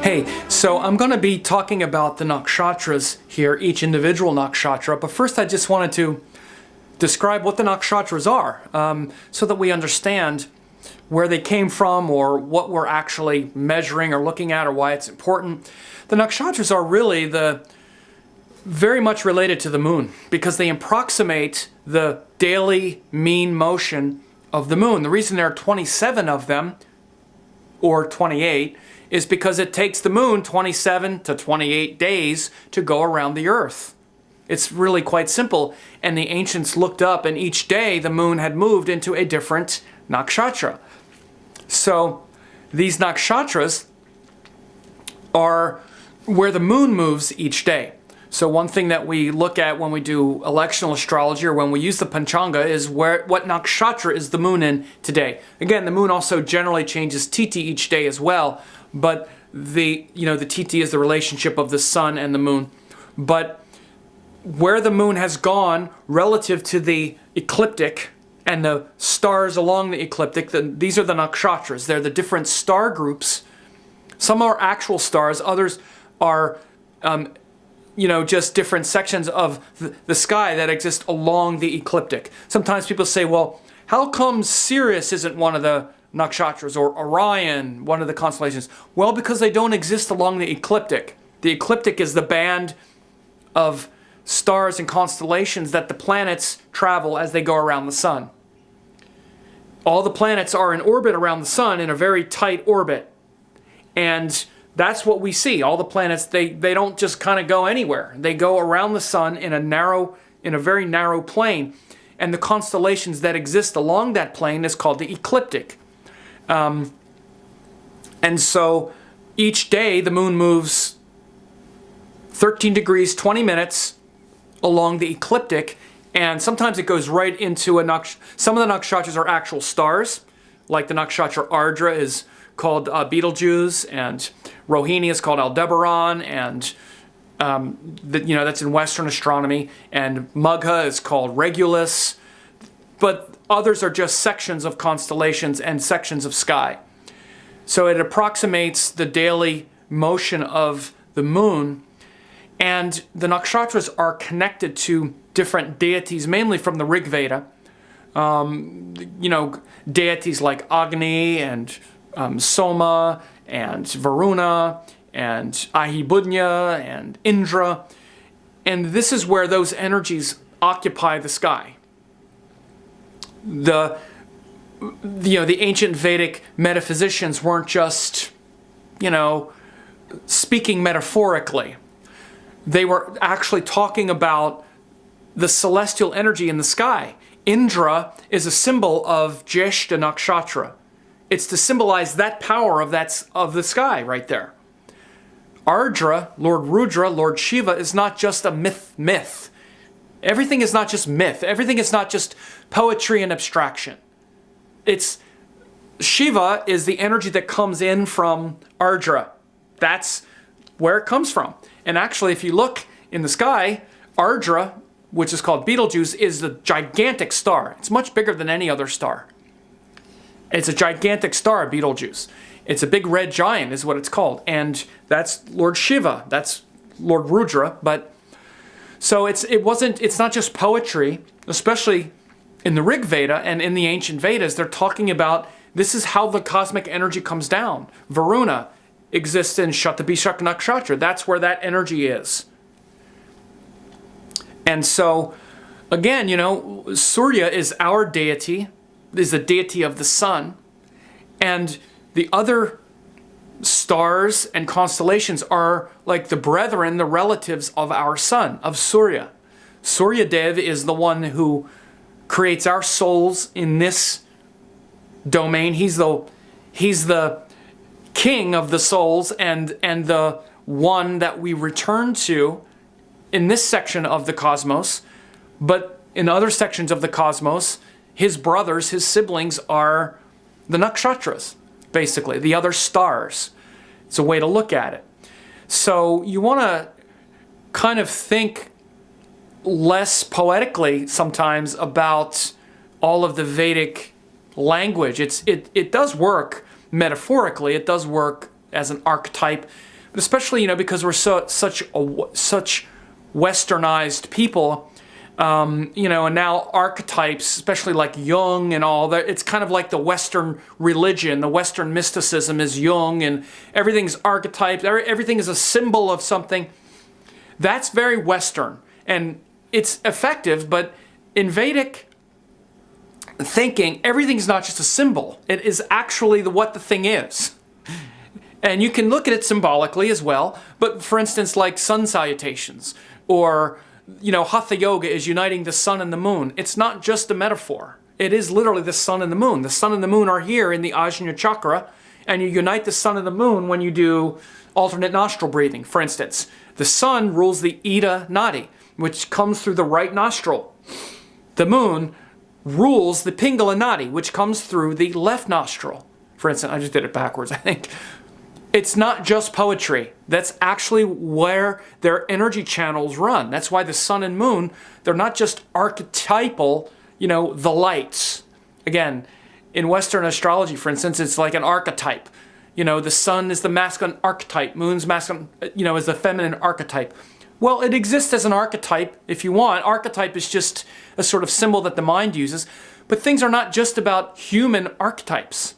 Hey, so I'm going to be talking about the Nakshatras here, each individual Nakshatra, but first I just wanted to describe what the Nakshatras are, so that we understand where they came from or what we're actually measuring or looking at or why it's important. The Nakshatras are really very much related to the moon because they approximate the daily mean motion of the moon. The reason there are 27 of them, or 28, is because it takes the moon 27 to 28 days to go around the Earth. It's really quite simple, and the ancients looked up, and each day the moon had moved into a different nakshatra. So these nakshatras are where the moon moves each day. So one thing that we look at when we do electional astrology or when we use the panchanga is what nakshatra is the moon in today. Again, the moon also generally changes tithi each day as well, but the tithi is the relationship of the sun and the moon. But where the moon has gone relative to the ecliptic and the stars along the ecliptic, these are the nakshatras. They're the different star groups. Some are actual stars, others are just different sections of the sky that exist along the ecliptic. Sometimes people say, well, how come Sirius isn't one of the nakshatras, or Orion, one of the constellations? Well, because they don't exist along the ecliptic. The ecliptic is the band of stars and constellations that the planets travel as they go around the sun. All the planets are in orbit around the sun in a very tight orbit. And that's what we see. All the planets, they don't just kind of go anywhere. They go around the sun in a very narrow plane. And the constellations that exist along that plane is called the ecliptic. And so each day the moon moves 13 degrees, 20 minutes along the ecliptic, and sometimes it goes right into some of the nakshatras are actual stars, like the nakshatra Ardra is called Betelgeuse, and Rohini is called Aldebaran, and that's in Western astronomy, and Magha is called Regulus, but others are just sections of constellations and sections of sky. So it approximates the daily motion of the moon, and the nakshatras are connected to different deities, mainly from the Rig Veda. Deities like Agni and Soma and Varuna and Ahibudnya and Indra. And this is where those energies occupy the sky. The ancient Vedic metaphysicians weren't just, speaking metaphorically. They were actually talking about the celestial energy in the sky. Indra is a symbol of Jyeshta Nakshatra. It's to symbolize that power of the sky right there. Ardra, Lord Rudra, Lord Shiva, is not just a myth. Everything is not just myth. Everything is not just poetry and abstraction. Shiva is the energy that comes in from Ardra. That's where it comes from. And actually, if you look in the sky, Ardra, which is called Betelgeuse, is a gigantic star. It's much bigger than any other star. It's a gigantic star, Betelgeuse. It's a big red giant is what it's called. And that's Lord Shiva. That's Lord Rudra. So it's not just poetry, especially in the Rig Veda and in the ancient Vedas. They're talking about this is how the cosmic energy comes down. Varuna exists in Shatabhishak Nakshatra. That's where that energy is. And so, again, Surya is our deity, is the deity of the sun, and the other stars and constellations are like the brethren, the relatives of our sun, of Surya. Surya Dev is the one who creates our souls in this domain. He's the king of the souls and the one that we return to in this section of the cosmos. But in other sections of the cosmos, his brothers, his siblings are the nakshatras, basically, the other stars. It's a way to look at it. So you want to kind of think less poetically sometimes about all of the Vedic language. It does work metaphorically. It does work as an archetype. But especially, because we're such westernized people, and now archetypes, especially like Jung and all that, it's kind of like the Western religion, the Western mysticism is Jung, and everything's archetypes, everything is a symbol of something. That's very Western, and it's effective, but in Vedic thinking, everything's not just a symbol. It is actually what the thing is. And you can look at it symbolically as well, but for instance, like sun salutations, or Hatha Yoga is uniting the sun and the moon. It's not just a metaphor. It is literally the sun and the moon. The sun and the moon are here in the Ajna chakra, and you unite the sun and the moon when you do alternate nostril breathing. For instance, the sun rules the Ida Nadi, which comes through the right nostril. The moon rules the Pingala Nadi, which comes through the left nostril. For instance, I just did it backwards, I think. It's not just poetry. That's actually where their energy channels run. That's why the sun and moon, they're not just archetypal, the lights. Again, in Western astrology, for instance, it's like an archetype. The sun is the masculine archetype, moon's masculine, is the feminine archetype. Well, it exists as an archetype if you want. Archetype is just a sort of symbol that the mind uses. But things are not just about human archetypes.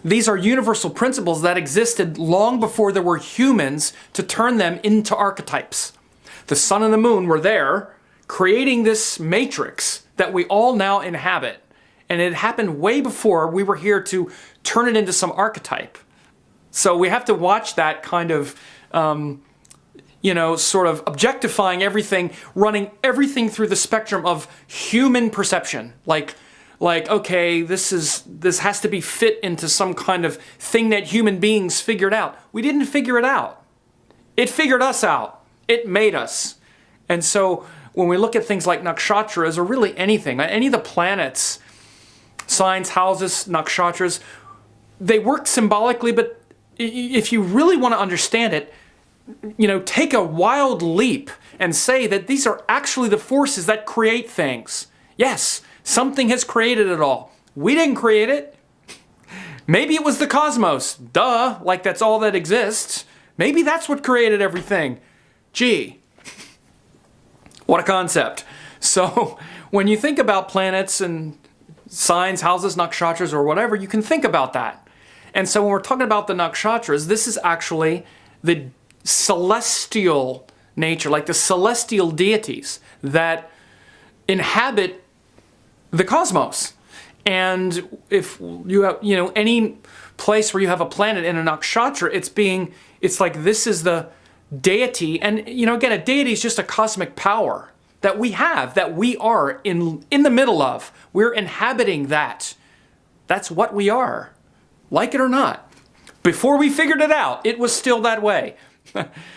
These are universal principles that existed long before there were humans to turn them into archetypes. The sun and the moon were there, creating this matrix that we all now inhabit. And it happened way before we were here to turn it into some archetype. So we have to watch that kind of, sort of objectifying everything, running everything through the spectrum of human perception. Like, okay, this has to be fit into some kind of thing that human beings figured out. We didn't figure it out. It figured us out. It made us. And so when we look at things like nakshatras, or really anything, any of the planets, signs, houses, nakshatras, they work symbolically, but if you really want to understand it, take a wild leap and say that these are actually the forces that create things. Yes, something has created it all. We didn't create it. Maybe it was the cosmos. Duh, like that's all that exists. Maybe that's what created everything. Gee, what a concept. So when you think about planets and signs, houses, nakshatras, or whatever, you can think about that. And so when we're talking about the nakshatras, this is actually the celestial nature, like the celestial deities that inhabit the cosmos. And if you have, any place where you have a planet in a nakshatra, it's like this is the deity. And, again, a deity is just a cosmic power that we have, that we are in the middle of. We're inhabiting that. That's what we are, like it or not. Before we figured it out, it was still that way.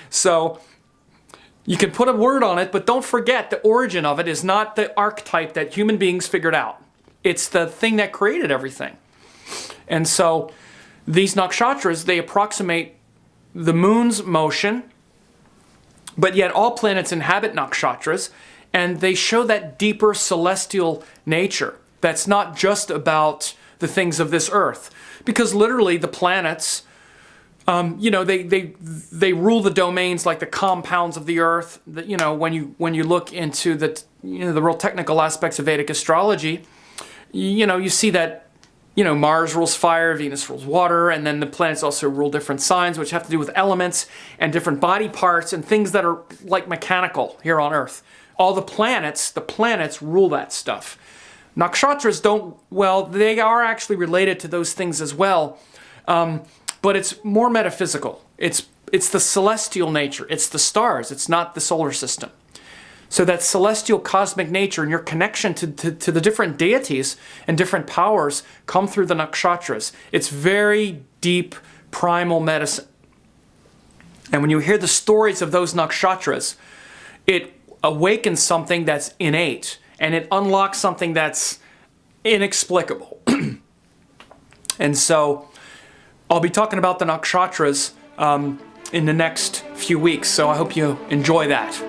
So you can put a word on it, but don't forget the origin of it is not the archetype that human beings figured out. It's the thing that created everything. And so these nakshatras, they approximate the moon's motion, but yet all planets inhabit nakshatras, and they show that deeper celestial nature that's not just about the things of this earth. Because literally the planets, they rule the domains like the compounds of the earth. When you look into the real technical aspects of Vedic astrology, you see that Mars rules fire, Venus rules water, and then the planets also rule different signs, which have to do with elements and different body parts and things that are like mechanical here on Earth. All the planets rule that stuff. Nakshatras they are actually related to those things as well, but it's more metaphysical. It's the celestial nature. It's the stars. It's not the solar system. So that celestial cosmic nature and your connection to the different deities and different powers come through the nakshatras. It's very deep primal medicine. And when you hear the stories of those nakshatras, it awakens something that's innate, and it unlocks something that's inexplicable. And so I'll be talking about the nakshatras in the next few weeks, so I hope you enjoy that.